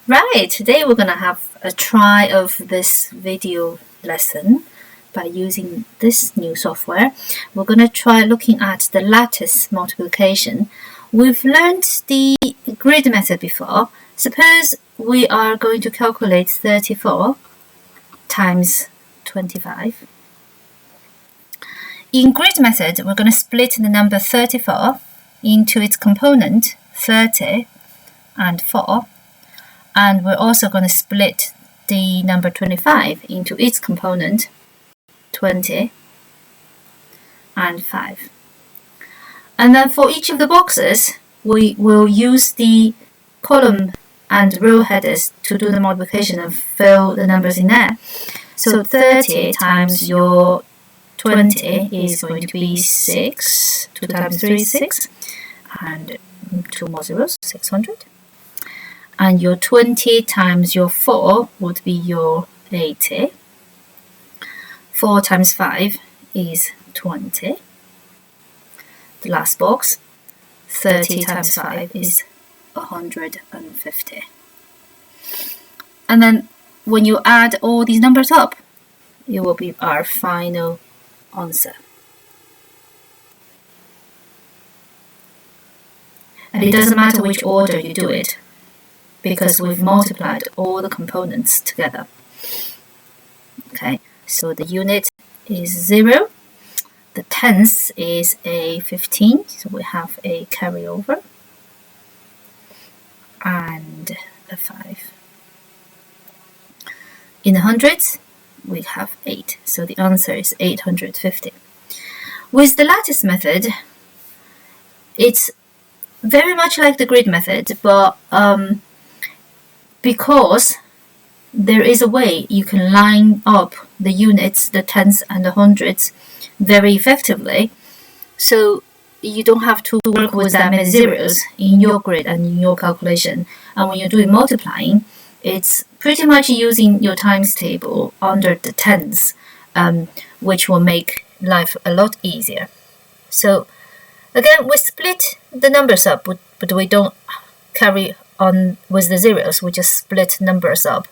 Right, today we're going to have a try of this video lesson by using this new software. We're going to try looking at the lattice multiplication. We've learned the grid method before. Suppose we are going to calculate 34 times 25. In grid method, we're going to split the number 34 into its component 30 and 4. And we're also going to split the number 25 into its component 20 and 5. And then for each of the boxes, we will use the column and row headers to do the multiplication and fill the numbers in there. So 30 times your 20 is going to be 6. 2 times 3 is 6. And 2 more zeros, 600. And your 20 times your 4 would be your 80. 4 times 5 is 20. The last box, 30 times 5 is 150. And then when you add all these numbers up, it will be our final answer. And it doesn't matter which order you do it, because we've multiplied all the components together. Okay, so the unit is 0. The tenths is a 15, so we have a carryover and a 5. In the hundreds, we have 8, so the answer is 850. With the lattice method, it's very much like the grid method, but because there is a way you can line up the units, the tenths and the hundreds very effectively, so you don't have to work with that many zeros in your grid and in your calculation. And when you're doing multiplying, it's pretty much using your times table under the tenths, which will make life a lot easier. So again, we split the numbers up, but we don't carry on with the zeros, we just split numbers up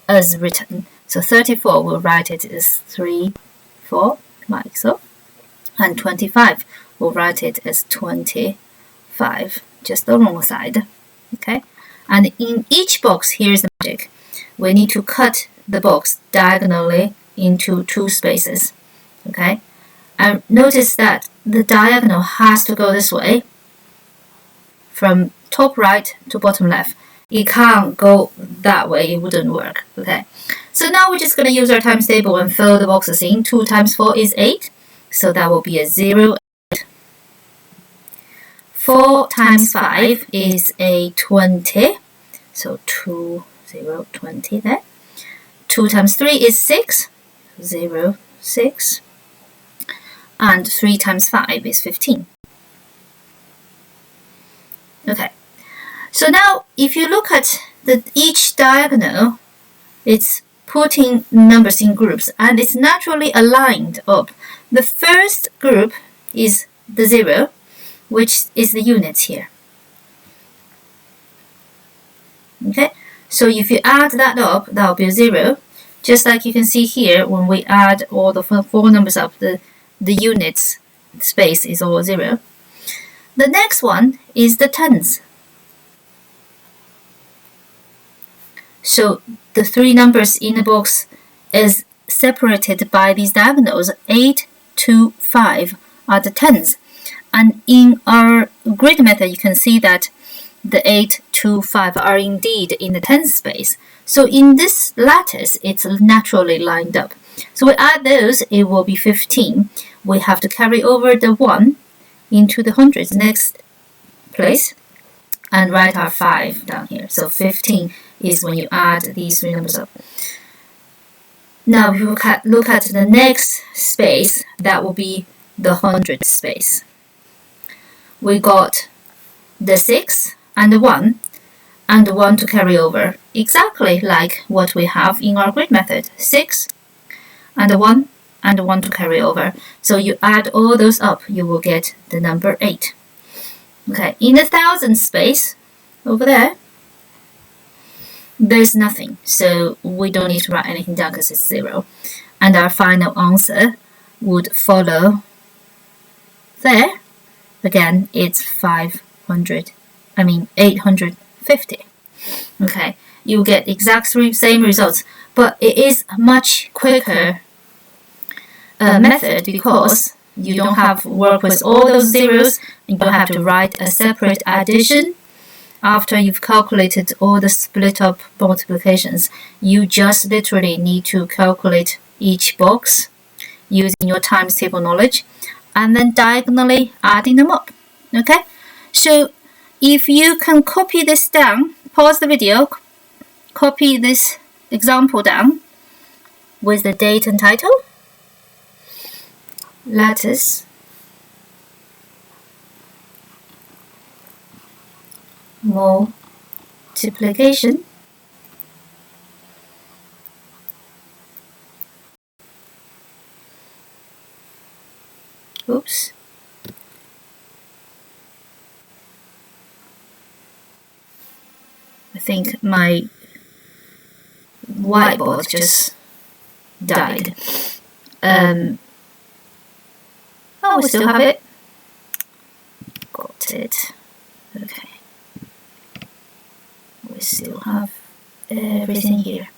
as written. So 34, we'll write it as 3, 4, like so. And 25, we'll write it as 25, just the wrong side. Okay? And in each box, here's the magic. We need to cut the box diagonally into 2 spaces. Okay? And notice that the diagonal has to go this way, from top right to bottom left. It can't go that way, it wouldn't work. Okay, so now we're just going to use our times table and fill the boxes in. 2 times 4 is 8, so that will be a 0. 4 times 5 is a 20, so 2, 0, 20 there. 2 times 3 is 6, 0, 6. And 3 times 5 is 15. Okay, so now if you look at each diagonal, it's putting numbers in groups and it's naturally aligned up. The first group is the 0, which is the units here. Okay, so if you add that up, that will be a 0. Just like you can see here, when we add all the 4 numbers up, the units space is all 0. The next one is the tenths. So the 3 numbers in the box is separated by these diagonals. 8, 2, 5 are the tenths. And in our grid method, you can see that the 8, 2, 5 are indeed in the tenth space. So in this lattice, it's naturally lined up. So we add those, it will be 15. We have to carry over the 1 into the hundreds next place and write our 5 down here. So 15 is when you add these 3 numbers up. Now if you look at the next space, that will be the hundred space. We got the 6 and the 1 and the 1 to carry over, exactly like what we have in our grid method. 6 and the 1 and 1 to carry over. So you add all those up, you will get the number 8. Okay, in the thousand space over there, there's nothing, so we don't need to write anything down because it's 0. And our final answer would follow there. Again, it's 850. Okay, you get exact same results, but it is a much quicker method because you don't have to work with all those zeros. You don't have to write a separate addition after you've calculated all the split up multiplications. You just literally need to calculate each box using your times table knowledge and then diagonally adding them up. Okay, so if you can copy this down, pause the video, copy this example down with the date and title, lattice multiplication oops I think my whiteboard just died. Oh, we still have it. Got it. Okay. We still have everything here.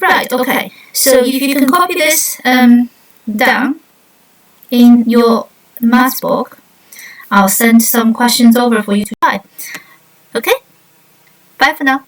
Right, okay. So if you can copy this down in your maths book, I'll send some questions over for you to try. Okay? Bye for now.